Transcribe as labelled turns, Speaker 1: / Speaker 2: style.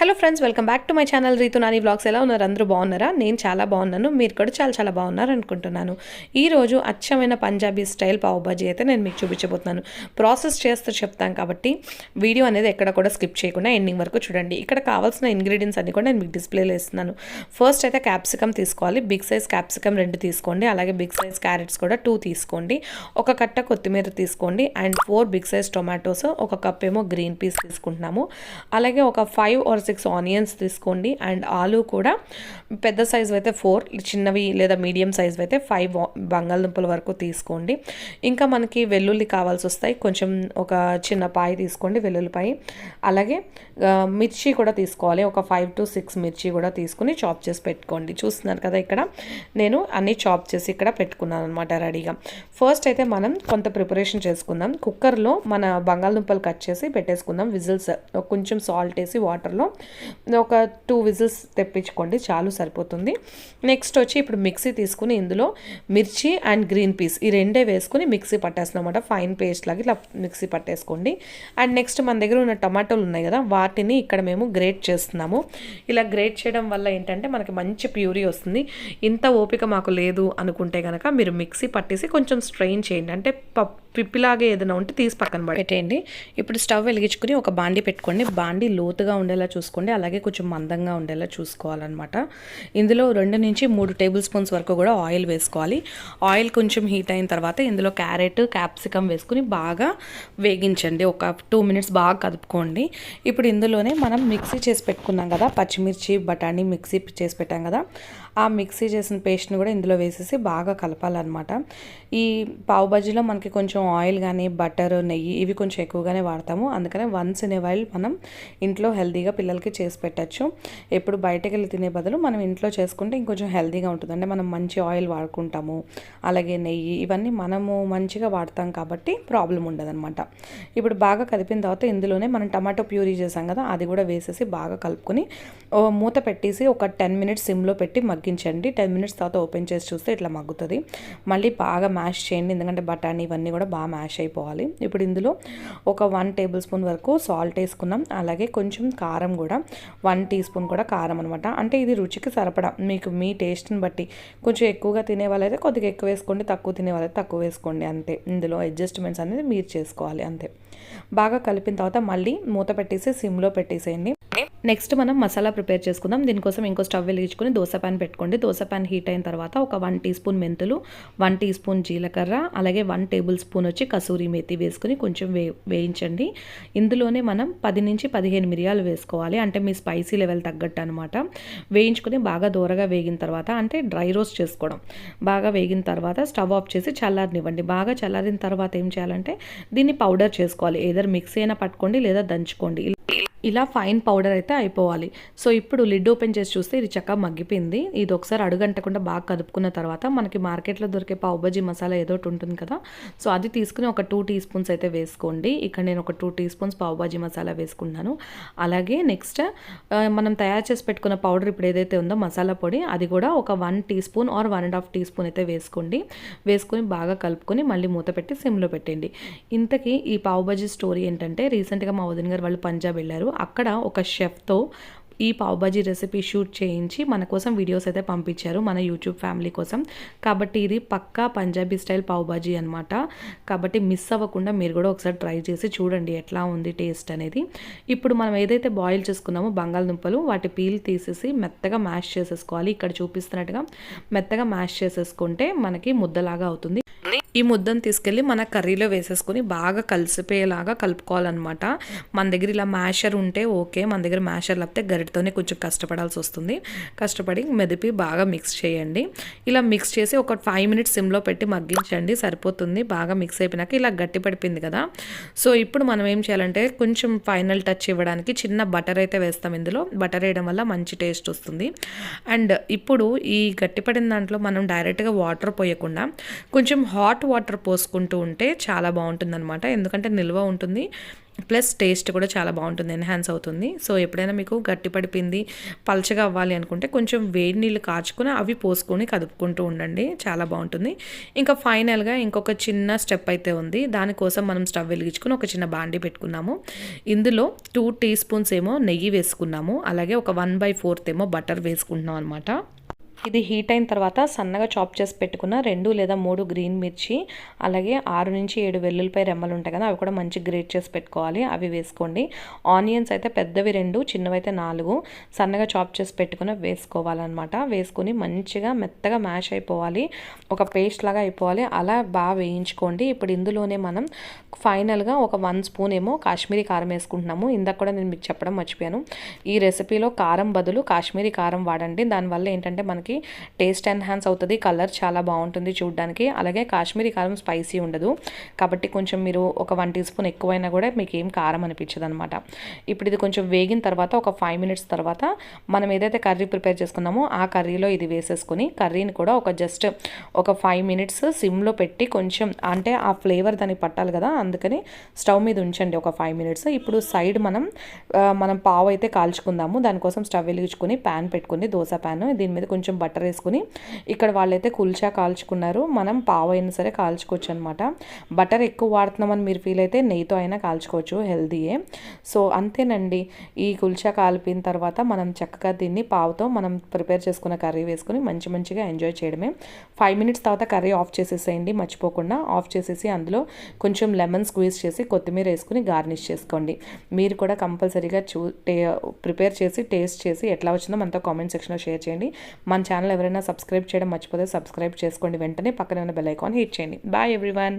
Speaker 1: Hello friends, welcome back to my channel Ritu Nani vlogs. ఎలా ఉన్నారు? అందరూ బాగున్నారా? నేను చాలా బాగున్నాను. మీరు కూడా చాలా చాలా బాగున్నారు అనుకుంటున్నాను. ఈరోజు అచ్చమైన పంజాబీ స్టైల్ పావ్ బాజీ అయితే నేను మీకు చూపించబోతున్నాను. ప్రాసెస్ చేస్తూ చెప్తాను కాబట్టి వీడియో అనేది ఎక్కడ కూడా స్కిప్ చేయకుండా ఎండింగ్ వరకు చూడండి. ఇక్కడ కావాల్సిన ఇంగ్రీడియంట్స్ అన్ని కూడా నేను మీకు డిస్ప్లేలో ఇస్తున్నాను. ఫస్ట్ అయితే క్యాప్సికమ్ తీసుకోవాలి. బిగ్ సైజ్ క్యాప్సికమ్ 2 తీసుకోండి. అలాగే బిగ్ సైజ్ క్యారెట్స్ కూడా 2 తీసుకోండి. ఒక కట్ట కొత్తిమీర తీసుకోండి. అండ్ 4 బిగ్ సైజ్ టొమాటోస్, ఒక కప్ ఏమో గ్రీన్ పీస్ తీసుకుంటున్నాము. అలాగే ఒక 5 or 6 ఆనియన్స్ తీసుకోండి. అండ్ ఆలు కూడా పెద్ద సైజు అయితే 4, చిన్నవి లేదా మీడియం సైజు అయితే 5 బంగాళదుంపల వరకు తీసుకోండి. ఇంకా మనకి వెల్లుల్లి కావాల్సి వస్తాయి. కొంచెం ఒక చిన్న పాయ తీసుకోండి, వెల్లుల్లిపాయ. అలాగే మిర్చి కూడా తీసుకోవాలి. ఒక 5 to 6 మిర్చి కూడా తీసుకుని చాప్ చేసి పెట్టుకోండి. చూస్తున్నారు కదా, ఇక్కడ నేను అన్నీ చాప్ చేసి ఇక్కడ పెట్టుకున్నాను అనమాట రెడీగా. ఫస్ట్ అయితే మనం కొంత ప్రిపరేషన్ చేసుకుందాం. కుక్కర్లో మన బంగాళదుంపలు కట్ చేసి పెట్టేసుకుందాం. విజిల్స్ కొంచెం సాల్ట్ వేసి వాటర్లో ఒక 2 విజిల్స్ తెప్పించుకోండి, చాలు సరిపోతుంది. నెక్స్ట్ వచ్చి ఇప్పుడు మిక్సీ తీసుకుని ఇందులో మిర్చి అండ్ గ్రీన్ పీస్ ఈ రెండే వేసుకుని మిక్సీ పట్టేస్తున్నాం అనమాట. ఫైన్ పేస్ట్ లాగా ఇట్లా మిక్సీ పట్టేసుకోండి. అండ్ నెక్స్ట్ మన దగ్గర ఉన్న టమాటోలు ఉన్నాయి కదా, వాటిని ఇక్కడ మేము గ్రేట్ చేస్తున్నాము. ఇలా గ్రేట్ చేయడం వల్ల ఏంటంటే మనకి మంచి ప్యూరీ వస్తుంది. ఇంత ఓపిక మాకు లేదు అనుకుంటే కనుక మీరు మిక్సీ పట్టేసి కొంచెం స్ట్రెయిన్ చేయండి. అంటే పిప్పిలాగా ఏదైనా ఉంటే తీసి పక్కన పెట్టేయండి. ఇప్పుడు స్టవ్ వెలిగించుకుని ఒక బాండీ పెట్టుకోండి. బాండీ లోతుగా ఉండేలా చూసుకోండి, అలాగే కొంచెం మందంగా ఉండేలా చూసుకోవాలన్నమాట. ఇందులో 2 నుంచి 3 టేబుల్ స్పూన్స్ వరకు కూడా ఆయిల్ వేసుకోవాలి. ఆయిల్ కొంచెం హీట్ అయిన తర్వాత ఇందులో క్యారెట్, క్యాప్సికమ్ వేసుకుని బాగా వేగించండి. ఒక 2 మినిట్స్ బాగా కదుపుకోండి. ఇప్పుడు ఇందులోనే మనం మిక్సీ చేసి పెట్టుకున్నాం కదా, పచ్చిమిర్చి బఠానీ మిక్సీ చేసి పెట్టాం కదా, ఆ మిక్సీ చేసిన పేస్ట్ని కూడా ఇందులో వేసేసి బాగా కలపాలన్నమాట. ఈ పావ్ బజ్జీలో మనకి కొంచెం ఆయిల్ కానీ బటర్, నెయ్యి ఇవి కొంచెం ఎక్కువగానే వాడతాము. అందుకనే వన్స్ ఇన్ ఏ వైల్ మనం ఇంట్లో హెల్తీగా పిల్లలకి చేసి పెట్టచ్చు. ఎప్పుడు బయటకు వెళ్ళి తినే బదులు మనం ఇంట్లో చేసుకుంటే ఇంకొంచెం హెల్తీగా ఉంటుంది. అంటే మనం మంచి ఆయిల్ వాడుకుంటాము, అలాగే నెయ్యి ఇవన్నీ మనము మంచిగా వాడతాం కాబట్టి ప్రాబ్లం ఉండదన్నమాట. ఇప్పుడు బాగా కలిపిన తర్వాత ఇందులోనే మనం టమాటో ప్యూరీ చేసాం కదా, అది కూడా వేసేసి బాగా కలుపుకొని మూత పెట్టేసి ఒక 10 మినిట్స్ సిమ్లో పెట్టి మగ్గించండి. 10 మినిట్స్ తర్వాత ఓపెన్ చేసి చూస్తే ఇట్లా మగ్గుతుంది. మళ్ళీ బాగా మ్యాష్ చేయండి, ఎందుకంటే బఠానీ ఇవన్నీ కూడా బాగా మ్యాష్ అయిపోవాలి. ఇప్పుడు ఇందులో ఒక 1 టేబుల్ స్పూన్ వరకు సాల్ట్ వేసుకున్నాం. అలాగే కొంచెం కారం కూడా 1 టీ స్పూన్ కూడా కారం అనమాట. అంటే ఇది రుచికి సరిపడా, మీకు మీ టేస్ట్ని బట్టి కొంచెం ఎక్కువగా తినే వాళ్ళైతే కొద్దిగా ఎక్కువ వేసుకోండి, తక్కువ తినే వాళ్ళైతే తక్కువ వేసుకోండి. అంతే, ఇందులో అడ్జస్ట్మెంట్స్ అనేది మీరు చేసుకోవాలి అంతే. బాగా కలిపిన తర్వాత మళ్ళీ మూత పెట్టేసి సిమ్లో పెట్టేసేయండి. నెక్స్ట్ మనం మసాలా ప్రిపేర్ చేసుకుందాం. దీనికోసం ఇంకో స్టవ్ వెలిగించుకొని దోశ ప్యాన్ పెట్టుకోండి. దోశ ప్యాన్ హీట్ అయిన తర్వాత ఒక 1 టీ స్పూన్ మెంతులు, 1 టీ స్పూన్ జీలకర్ర, అలాగే 1 టేబుల్ స్పూన్ వచ్చి కసూరి మేతి వేసుకుని కొంచెం వేయించండి. ఇందులోనే మనం 10 నుంచి 15 మిరియాలు వేసుకోవాలి, అంటే మీ స్పైసీ లెవెల్ తగ్గట్టు అనమాట. వేయించుకొని బాగా దూరగా వేగిన తర్వాత, అంటే డ్రై రోస్ట్ చేసుకోవడం, బాగా వేగిన తర్వాత స్టవ్ ఆఫ్ చేసి చల్లారనివ్వండి. బాగా చల్లారిన తర్వాత ఏం చేయాలంటే దీన్ని పౌడర్ చేసుకోవాలి. ఏదర్ మిక్సీ అయినా పట్టుకోండి లేదా దంచుకోండి. ఇలా ఫైన్ పౌడర్ అయితే అయిపోవాలి. సో ఇప్పుడు లిడ్ ఓపెన్ చేసి చూస్తే ఇది చక్కగా మగ్గిపోయింది. ఇది ఒకసారి అడుగంటకుండా బాగా కదుపుకున్న తర్వాత మనకి మార్కెట్లో దొరికే పావ్ బజ్జీ మసాలా ఏదో ఉంటుంది కదా, సో అది తీసుకుని ఒక 2 టీ స్పూన్స్ అయితే వేసుకోండి. ఇక్కడ నేను ఒక 2 టీ స్పూన్స్ పావ్ బజ్జీ మసాలా వేసుకున్నాను. అలాగే నెక్స్ట్ మనం తయారు చేసి పెట్టుకున్న పౌడర్ ఇప్పుడు ఏదైతే ఉందో మసాలా పొడి, అది కూడా ఒక 1 teaspoon or 1.5 teaspoon అయితే వేసుకోండి. వేసుకొని బాగా కలుపుకొని మళ్ళీ మూత పెట్టి సిమ్లో పెట్టండి. ఇంతకీ ఈ పావ్ బజ్జీ స్టోరీ ఏంటంటే, రీసెంట్గా మా వదిన గారు వాళ్ళు పంజాబ్ వెళ్ళారు. అక్కడ ఒక షెఫ్తో ఈ పావ్ బజ్జీ రెసిపీ షూట్ చేయించి మన కోసం వీడియోస్ అయితే పంపించారు, మన యూట్యూబ్ ఫ్యామిలీ కోసం. కాబట్టి ఇది పక్కా పంజాబీ స్టైల్ పావ్ బజ్జీ అనమాట. కాబట్టి మిస్ అవ్వకుండా మీరు కూడా ఒకసారి ట్రై చేసి చూడండి ఎట్లా ఉంది టేస్ట్ అనేది. ఇప్పుడు మనం ఏదైతే బాయిల్ చేసుకున్నామో బంగాళదుంపలు, వాటి పీల్ తీసేసి మెత్తగా మ్యాష్ చేసేసుకోవాలి. ఇక్కడ చూపిస్తున్నట్టుగా మెత్తగా మ్యాష్ చేసేసుకుంటే మనకి ముద్దలాగా అవుతుంది. ఈ ముద్దను తీసుకెళ్ళి మన కర్రీలో వేసేసుకొని బాగా కలిసిపోయేలాగా కలుపుకోవాలన్నమాట. మన దగ్గర ఇలా మ్యాషర్ ఉంటే ఓకే, మన దగ్గర మ్యాషర్ లేకపోతే గరిటతోనే కొంచెం కష్టపడాల్సి వస్తుంది. కష్టపడి మెదిపి బాగా మిక్స్ చేయండి. ఇలా మిక్స్ చేసి ఒక 5 మినిట్స్ సిమ్లో పెట్టి మగ్గించండి, సరిపోతుంది. బాగా మిక్స్ అయిపోయినాక ఇలా గట్టి పడిపోయింది కదా, సో ఇప్పుడు మనం ఏం చేయాలంటే కొంచెం ఫైనల్ టచ్ ఇవ్వడానికి చిన్న బటర్ అయితే వేస్తాం. ఇందులో బటర్ వేయడం వల్ల మంచి టేస్ట్ వస్తుంది. అండ్ ఇప్పుడు ఈ గట్టిపడిన దాంట్లో మనం డైరెక్ట్గా వాటర్ పోయకుండా కొంచెం హాట్ హాట్ వాటర్ పోసుకుంటూ ఉంటే చాలా బాగుంటుందన్నమాట. ఎందుకంటే నిల్వ ఉంటుంది, ప్లస్ టేస్ట్ కూడా చాలా బాగుంటుంది, ఎన్హాన్స్ అవుతుంది. సో ఎప్పుడైనా మీకు గట్టి పడిపోయింది, పలచగా అవ్వాలి అనుకుంటే కొంచెం వేడి నీళ్ళు కాచుకొని అవి పోసుకొని కదుపుకుంటూ ఉండండి, చాలా బాగుంటుంది. ఇంకా ఫైనల్గా ఇంకొక చిన్న స్టెప్ అయితే ఉంది. దానికోసం మనం స్టవ్ వెలిగించుకొని ఒక చిన్న బాండి పెట్టుకున్నాము. ఇందులో 2 టీ స్పూన్స్ ఏమో నెయ్యి వేసుకున్నాము, అలాగే ఒక 1/4 ఏమో బటర్ వేసుకుంటున్నాం అనమాట. ఇది హీట్ అయిన తర్వాత సన్నగా చాప్ చేసి పెట్టుకున్న 2 లేదా 3 గ్రీన్ మిర్చి, అలాగే 6 నుంచి 7 వెల్లుల్లిపాయ రెమ్మలు ఉంటాయి కదా, అవి కూడా మంచి గ్రేట్ చేసి పెట్టుకోవాలి, అవి వేసుకోండి. ఆనియన్స్ అయితే పెద్దవి 2, చిన్నవి అయితే 4 సన్నగా చాప్ చేసి పెట్టుకుని వేసుకోవాలన్నమాట. వేసుకుని మంచిగా మెత్తగా మ్యాష్ అయిపోవాలి, ఒక పేస్ట్ లాగా అయిపోవాలి, అలా బాగా వేయించుకోండి. ఇప్పుడు ఇందులోనే మనం ఫైనల్గా ఒక 1 స్పూన్ ఏమో కాశ్మీరీ కారం వేసుకుంటున్నాము. ఇందాక కూడా నేను మీకు చెప్పడం మర్చిపోయాను, ఈ రెసిపీలో కారం బదులు కాశ్మీరీ కారం వాడండి. దానివల్ల ఏంటంటే మనకి టేస్ట్ ఎన్హాన్స్ అవుతుంది, కలర్ చాలా బాగుంటుంది చూడడానికి. అలాగే కాశ్మీరీ కారం స్పైసీ ఉండదు కాబట్టి కొంచెం మీరు ఒక 1 టీ స్పూన్ ఎక్కువైనా కూడా మీకు ఏం కారం అనిపించదు అనమాట. ఇప్పుడు ఇది కొంచెం వేగిన తర్వాత ఒక 5 మినిట్స్ తర్వాత మనం ఏదైతే కర్రీ ప్రిపేర్ చేసుకున్నామో ఆ కర్రీలో ఇది వేసేసుకుని కర్రీని కూడా జస్ట్ ఒక 5 మినిట్స్ సిమ్లో పెట్టి కొంచెం అంటే ఆ ఫ్లేవర్ దానికి పట్టాలి కదా, అందుకని స్టవ్ మీద ఉంచండి ఒక 5 మినిట్స్. ఇప్పుడు సైడ్ మనం పావు అయితే కాల్చుకుందాము. దానికోసం స్టవ్ వెలిగించుకొని ప్యాన్ పెట్టుకుని, దోశ ప్యాన్, దీని మీద కొంచెం బటర్ వేసుకుని, ఇక్కడ వాళ్ళైతే కుల్చా కాల్చుకున్నారు, మనం పావు అయినా సరే కాల్చుకోవచ్చు అనమాట. బటర్ ఎక్కువ వాడుతున్నామని మీరు ఫీల్ అయితే నెయ్యితో అయినా కాల్చుకోవచ్చు, హెల్దీయే. సో అంతేనండి, ఈ కుల్చా కాలిపిన తర్వాత మనం చక్కగా దీన్ని పావుతో మనం ప్రిపేర్ చేసుకున్న కర్రీ వేసుకుని మంచిగా ఎంజాయ్ చేయడమే. 5 మినిట్స్ తర్వాత కర్రీ ఆఫ్ చేసేసేయండి మర్చిపోకుండా. ఆఫ్ చేసేసి అందులో కొంచెం లెమన్ స్క్వీజ్ చేసి కొత్తిమీర వేసుకుని గార్నిష్ చేసుకోండి. మీరు కూడా కంపల్సరీగా ప్రిపేర్ చేసి టేస్ట్ చేసి ఎట్లా వచ్చిందో మనతో కామెంట్ సెక్షన్లో షేర్ చేయండి. మన ఛానల్ ఎవరైనా సబ్స్క్రైబ్ చేయడం మర్చిపోతే సబ్స్క్రైబ్ చేసుకోండి, వెంటనే పక్కన ఉన్న బెల్ ఐకాన్ హిట్ చేయండి. Bye everyone.